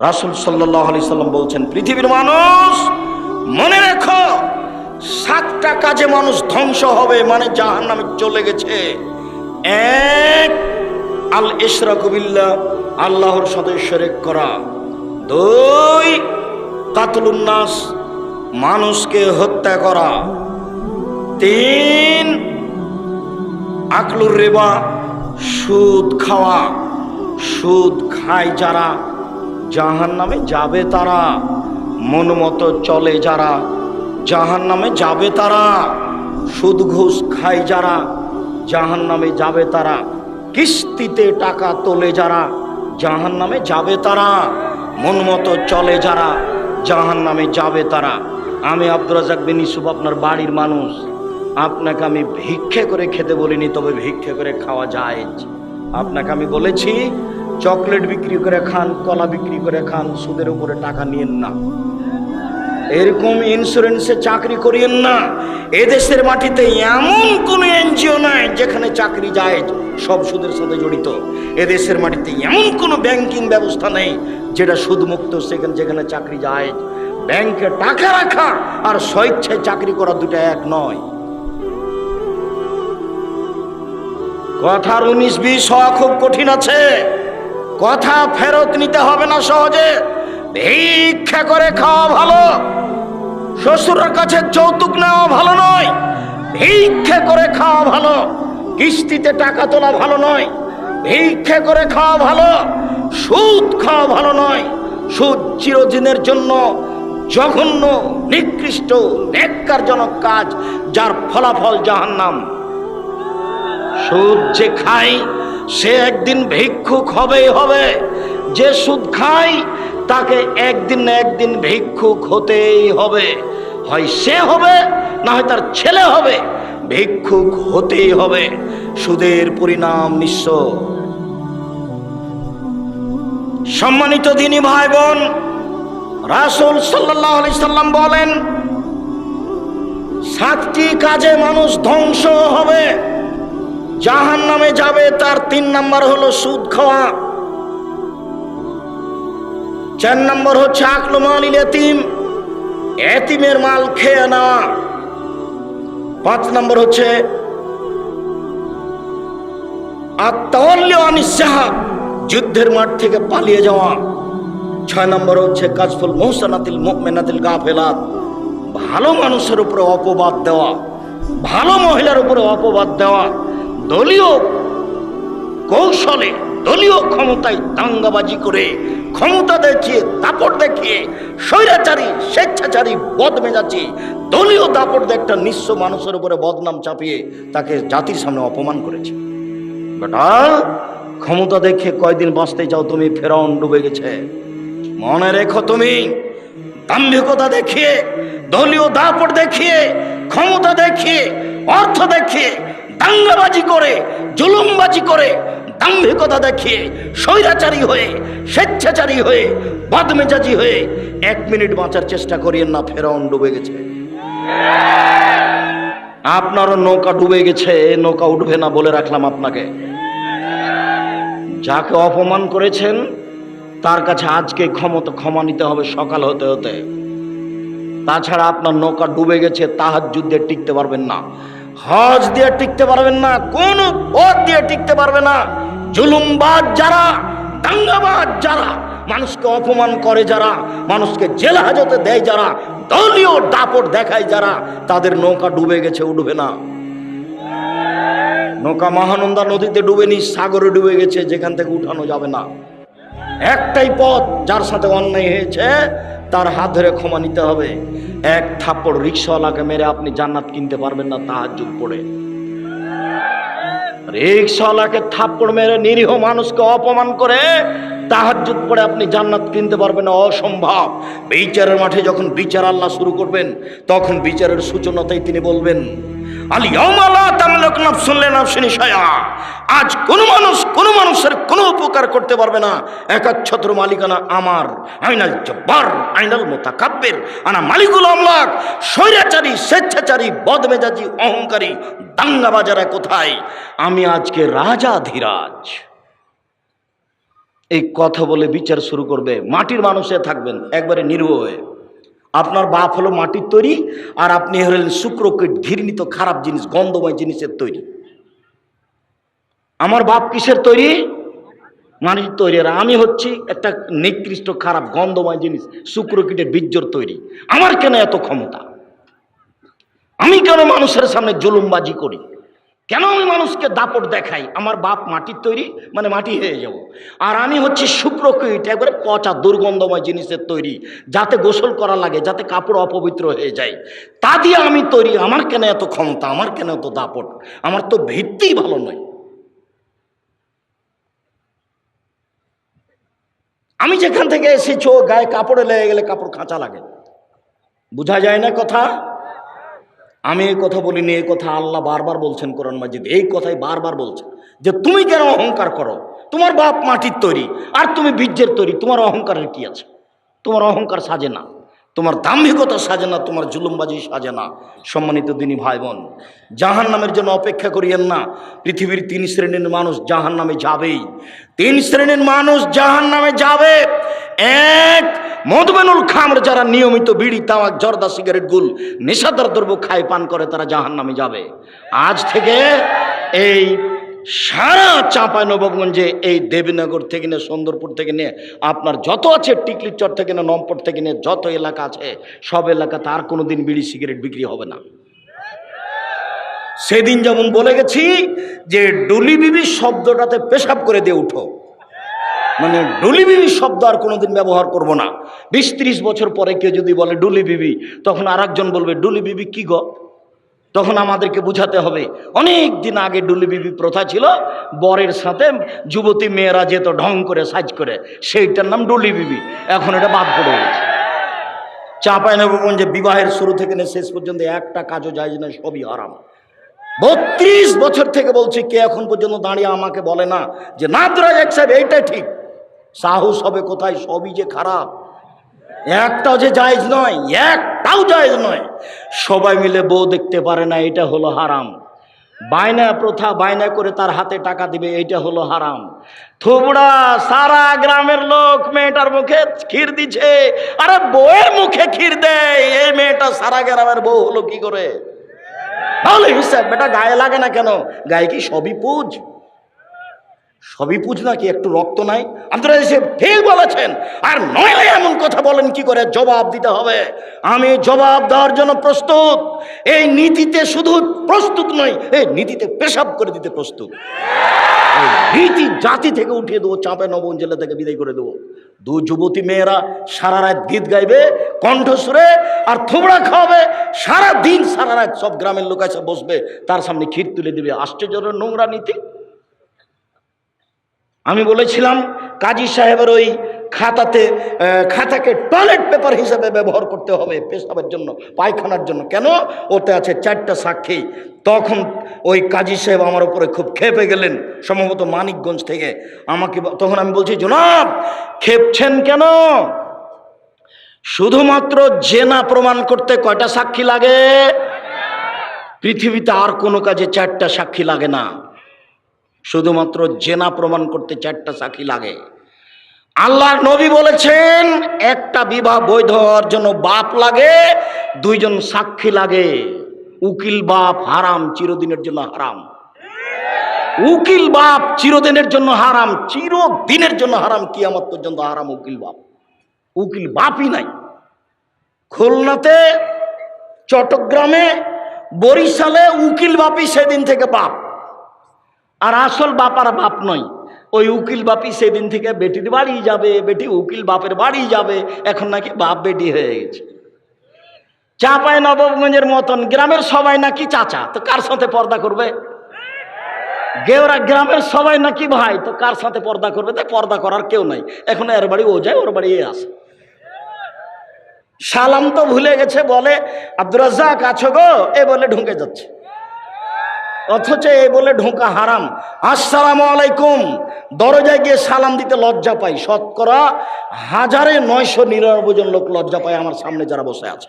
রাসূল সাল্লাল্লাহু আলাইহি সাল্লাম বলছেন, পৃথিবীর মানুষ মনে রেখো, 7টা কাজে মানুষ ধ্বংস হবে, মানে জাহান্নামে চলে গেছে। এক, আল ইশরাকু বিল্লাহ, আল্লাহর সাথে শিরক করা। 2, কাতলুন নাস, মানুষকে হত্যা করা। 3, আকলুর রিবা, সুদ খাওয়া। সুদ খায় যারা জাহান্নামে যাবে তারা। মন মতো চলে যারা জাহান্নামে যাবে তারা। সুদ ঘুষ খায় যারা জাহান্নামে যাবে তারা। কিস্তিতে টাকা তোলে যারা জাহান্নামে যাবে তারা। মন মতো চলে যারা জাহান্নামে যাবে তারা। আমি আব্দুর রাজ্জাক বিন ইউসুফ, আপনার বাড়ির মানুষ। আপনাকে আমি ভিক্ষে করে খেতে বলিনি, তবে ভিক্ষে করে খাওয়া যায়। আপনাকে আমি বলেছি চকলেট বিক্রি করে খান, কলা বিক্রি করে খান, সুদের উপরে টাকা নিয়েন না। এরকম ইন্স্যুরেন্সে চাকরি করিয়েন না। এদেশের মাটিতে এমন কোন এনজিও নাই যেখানে চাকরি যায় সব সুদের সাথে জড়িত। এদেশের মাটিতে এমন কোন ব্যাংকিং ব্যবস্থা নেই যেটা সুদমুক্ত, যেখানে চাকরি যায়। ব্যাংকে টাকা রাখা আর স্বেচ্ছায় চাকরি করা দুটো এক নয়। কথার 19-20 হওয়া খুব কঠিন আছে। কথা ফেরত নিতে হবে না সহজে। ভিক্ষা করে খাওয়া ভালো, শ্বশুরের কাছে যৌতুক নেওয়া ভালো নয়। ভিক্ষা করে খাওয়া ভালো, কিস্তিতে টাকা তোলা ভালো নয়। ভিক্ষা করে খাওয়া ভালো, সুদ খাওয়া ভালো নয়। সুদ চিরদিনের জন্য জঘন্য, নিকৃষ্ট, ন্যাক্কারজনক কাজ, যার ফলাফল জাহান্নাম। সুদ যে খায় সে একদিন ভিক্ষুক হবেই হবে। যে সুদ খায় তাকে একদিন না একদিন ভিক্ষুক হতেই হবে। হয় সে হবে, না হয় তার ছেলে হবে, ভিক্ষুক হতেই হবে। সুদের পরিণাম নিঃস্ব। সম্মানিত দ্বীনি ভাই বোন, রাসূল সাল্লাল্লাহু আলাইহি সাল্লাম বলেন 7টি কাজে মানুষ ধ্বংস হবে, জাহান্নামে যাবে। তার 3 নাম্বার হলো সুদ খাওয়া। 4 নম্বর হচ্ছে আকলু মালিল ইয়াতীম, এতিমের মাল খেয়ে নেওয়া। 5 নম্বর হচ্ছে আত-তাওয়াল্লি আনিস জাহাদ, যুদ্ধের মাঠ থেকে পালিয়ে যাওয়া। 6 নম্বর হচ্ছে কাজফুল মুহসানাতিল মুমিনাতিল গাফিলাত, ভালো মানুষের উপরে অপবাদ দেওয়া, ভালো মহিলার উপরে অপবাদ দেওয়া। দলীয় কৌশলে, দলীয় ক্ষমতায় দাঙ্গাবাজি করে, ক্ষমতা দেখিয়ে, দাপট দেখিয়ে, স্বৈরাচারী, স্বেচ্ছাচারী, বদমেজাজি দলীয় দাপট দিয়ে একটা নিঃস্ব মানুষের উপরে বদনাম চাপিয়ে তাকে জাতির সামনে অপমান করেছে। বেটা, ক্ষমতা দেখে কয়দিন বাঁচতে চাও তুমি? ফেরাউন ডুবে গেছে। মনে রেখো, তুমি দাম্ভিকতা দেখিয়ে, দলীয় দাপট দেখিয়ে, ক্ষমতা দেখিয়ে, অর্থ দেখিয়ে, দাঙ্গাবাজি করে, জুলুমবাজি করে, দাম্ভিকতা দেখিয়ে, স্বৈরাচারী হয়ে, স্বেচ্ছাচারী হয়ে, বদমেজাজি হয়ে 1 মিনিট বাঁচার চেষ্টা করিয়েন না। ফেরাউন ডুবে গেছে। আপনারও নৌকা ডুবে গেছে, নৌকা উঠবে না বলে রাখলাম আপনাকে। যাকে অপমান করেছেন তার কাছে আজকে ক্ষমা নিতে হবে সকাল হতে হতে। তাছাড়া আপনার নৌকা ডুবে গেছে, তাহাজ্জুদ দিয়ে টিকতে পারবেন না, হজ দিয়ে টিকতে পারবেন না, কোন পথ দিয়ে টিকতে পারবে না। জুলুমবাজ যারা, দাঙ্গাবাজ যারা, মানুষকে অপমান করে যারা, মানুষকে জেল হাজতে দেয় যারা, দলীয় দাপট দেখায় যারা, তাদের নৌকা ডুবে গেছে, উঠবে না। নৌকা মহানন্দা নদীতে ডুবেনি, সাগরে ডুবে গেছে, যেখান থেকে উঠানো যাবে না। একটাই পথ, যার সাথে অন্যায় হয়েছে তার হাত ধরে ক্ষমা নিতে হবে। 1 থাপ্পড় রিকশাওয়ালাকে মেরে আপনি জান্নাত কিনতে পারবেন না তাহাজ্জুদ পড়ে। রিকশাওয়ালাকে থাপ্পড় মেরে, নিরীহ মানুষকে অপমান করে তাহাজ্জুদ পড়ে আপনি জান্নাত কিনতে পারবেন না, অসম্ভব। বিচারের মাঠে যখন বিচার আল্লাহ শুরু করবেন, তখন বিচারের সূচনাতেই তিনি বলবেন, আল ইয়াউমা লা তামলিকু নাফসুন লিনাফসিন শাইআ, আজ কোন মানুষ কোন মানুষের কোনো উপকার করতে পারবে না। একচ্ছত্র মালিকানা আমার। আইনাল জব্বার, আইনাল মুতাকাব্বির, আনা মালিকুল আমলাক। স্বৈরাচারী, স্বেচ্ছাচারী, বদমেজাজি, অহংকারী, দাঙ্গাবাজারা কোথায়? আমি আজকে রাজাধিরাজ। এই কথা বলে বিচার শুরু করবে। মাটির মানুষে থাকবেন একবারে নির্ভয় হয়ে। আপনার বাপ হলো মাটির তৈরি, আর আপনি হলেন শুক্রকীট, ঘৃণিত খারাপ জিনিস, গন্ধময় জিনিসের তৈরি। আমার বাপ কিসের তৈরি? মাটির তৈরি। আর আমি হচ্ছি একটা নিকৃষ্ট খারাপ গন্ধময় জিনিস, শুক্রকীটের বীর্যর তৈরি। আমার কেন এত ক্ষমতা? আমি কেন মানুষের সামনে জুলুমবাজি করি? কেন আমি মানুষকে দাপট দেখাই? আমার বাপ মাটির তৈরি, মানে মাটি হয়ে যাব। আর আমি হচ্ছি শুক্রকীট, একবারে পচা দুর্গন্ধময় জিনিসের তৈরি, যাতে গোসল করা লাগে, যাতে কাপড় অপবিত্র হয়ে যায়, তা দিয়ে আমি তৈরি। আমার কেন এত ক্ষমতা? আমার কেন এত দাপট? আমার তো ভিত্তিই ভালো নয়। আমি যেখান থেকে এসেছি, গায়ে কাপড়ে লেগে গেলে কাপড় খাঁচা লাগে, বোঝা যায় না কথা? আমি এই কথা বলিনি, এই কথা আল্লাহ বারবার বলছেন কোরআন মাজিদ। এই কথাই বারবার বলছেন যে তুমি কেন অহংকার করো? তোমার বাপ মাটির তৈরি আর তুমি বীর্যের তৈরি, তোমার অহংকারের কি আছে? তোমার অহংকার সাজে না, তোমার দাম্ভিকতা সাজে না, তোমার জুলুমবাজি সাজে না। সম্মানিত দিনী ভাই বোন, জাহান নামের জন্য অপেক্ষা করিয়েন না। পৃথিবীর 3 শ্রেণীর মানুষ জাহান নামে যাবেই। 3 শ্রেণীর মানুষ জাহান নামে যাবে। এক, মদমেনুল খামর, যারা নিয়মিত বিড়ি, তামাক, জর্দা, সিগারেট, গুল, নেশাদার দ্রব্য খায়, পান করে, তারা জাহান নামে যাবে। আজ থেকে এই সারা চাঁপাইনবাবগঞ্জে, এই দেবীনগর থেকে নিয়ে, সুন্দরপুর থেকে নিয়ে, আপনার যত আছে, টিকলির চর থেকে নিয়ে, নমপট থেকে নিয়ে যত এলাকা আছে, সব এলাকাতে আর কোনোদিন বিড়ি সিগারেট বিক্রি হবে না। সেদিন যেমন বলে গেছি যে ডুলি বিবি শব্দটাতে পেশাব করে দিয়ে উঠো, মানে ডুলি বিবি শব্দ আর কোনোদিন ব্যবহার করব না। 20-30 বছর পরে কেউ যদি বলে ডুলি বিবি, তখন আর একজন বলবে ডুলি বিবি কি গো? তখন আমাদেরকে বুঝাতে হবে অনেক দিন আগে ডুলি বিবি প্রথা ছিল, বরের সাথে যুবতী মেয়েরা যেত ঢং করে, সাজ করে, সেইটার নাম ডুলি বিবি। এখন এটা বাদ পড়ে গেছে। চাঁপাইনবাবগঞ্জে বিবাহের শুরু থেকে শেষ পর্যন্ত একটা কাজও যায় না, সবই হারাম। 32 বছর থেকে বলছি, কে এখন পর্যন্ত দাঁড়িয়ে আমাকে বলে না যে নাদরাজ সাহেব এইটা ঠিক? সাহস হবে কোথায়? সবই যে খারাপ, একটাও যে জায়েজ নয়, একটাও জায়েজ নয়। সবাই মিলে বউ দেখতে পারে না, এটা হলো হারাম। বায়না প্রথা, বায়না করে তার হাতে টাকা দিবে, এইটা হলো হারাম। থুবড়া, সারা গ্রামের লোক মেয়েটার মুখে ক্ষীর দিচ্ছে, আরে বউয়ের মুখে ক্ষীর দেয়, এই মেয়েটা সারা গ্রামের বউ হলো কি করে? তাহলে হিসাব বেটা গায়ে লাগে না কেন? গায়ে কি সবই পুজ? সবই পুজ নাকি? একটু রক্ত নাই? আপনারা এসে ঠিক বলেছেন। আর নইলে এমন কথা বলেন কি করে? জবাব দিতে হবে। আমি জবাব দেওয়ার জন্য প্রস্তুত। এই নীতিতে শুধু প্রস্তুত নই, এই নীতিতে পেশাব করে দিতে প্রস্তুত। এই নীতি জাতি থেকে উঠিয়ে দেবো, চাঁপাইনবাবগঞ্জ জেলা থেকে বিদায় করে দেবো। 2 যুবতী মেয়েরা সারা রাত গীত গাইবে কণ্ঠস্বরে, আর থোবড়া খাওয়াবে সারা দিন, সারা রাত। সব গ্রামের লোক এসে বসবে, তার সামনে ক্ষীর তুলে দিবে। আশ্চর্যের নোংরা নীতি। আমি বলেছিলাম কাজী সাহেবের ওই খাতাকে টয়লেট পেপার হিসেবে ব্যবহার করতে হবে পেশাবের জন্য, পায়খানার জন্য। কেন? ওতে আছে 4টা সাক্ষী। তখন ওই কাজী সাহেব আমার উপরে খুব ক্ষেপে গেলেন, সম্ভবত মানিকগঞ্জ থেকে। আমাকে তখন আমি বলছি, জনাব ক্ষেপছেন কেন? শুধুমাত্র জেনা প্রমাণ করতে কয়টা সাক্ষী লাগে? পৃথিবীতে আর কোনো কাজে 4টা সাক্ষী লাগে না, শুধুমাত্র জেনা প্রমাণ করতে 4টা সাক্ষী লাগে। আল্লাহর নবী বলেছেন একটা বিবাহ বৈধ হওয়ার জন্য বাপ লাগে, 2 জন সাক্ষী লাগে। উকিল বাপ হারাম, চিরদিনের জন্য হারাম। উকিল বাপ চিরদিনের জন্য হারাম, চিরদিনের জন্য হারাম, কিয়ামত পর্যন্ত হারাম উকিল বাপ। উকিল বাপই নাই। খুলনাতে, চট্টগ্রামে, বরিশালে উকিল বাপই সেদিন থেকে বাপ। আর আসল বাপ আর বাপ নয়, ওই উকিল বাপই সেদিন থেকে বেটির বাড়ি যাবে, বেটি উকিল বাপের বাড়ি যাবে। এখন নাকি বাপ বেটি হয়ে গেছে। চাঁপাইনবাবগঞ্জের মতন গ্রামের সবাই নাকি চাচা, তো কার সাথে পর্দা করবে? গেওরা গ্রামের সবাই নাকি ভাই, তো কার সাথে পর্দা করবে? তাই পর্দা করার কেউ নাই। এখন এর বাড়ি ও যায়, ওর বাড়ি এ আসে। সালাম তো ভুলে গেছে, বলে আব্দুর রাজ্জাক আছো গো, এ বলে ঢুকে যাচ্ছে। অথচ এ বলে ঢোকা হারাম। আসসালামু আলাইকুম, দরজায় গিয়ে সালাম দিতে লজ্জা পাই। শতকরা 1099 জন লোক লজ্জা পায় আমার সামনে যারা বসে আছে।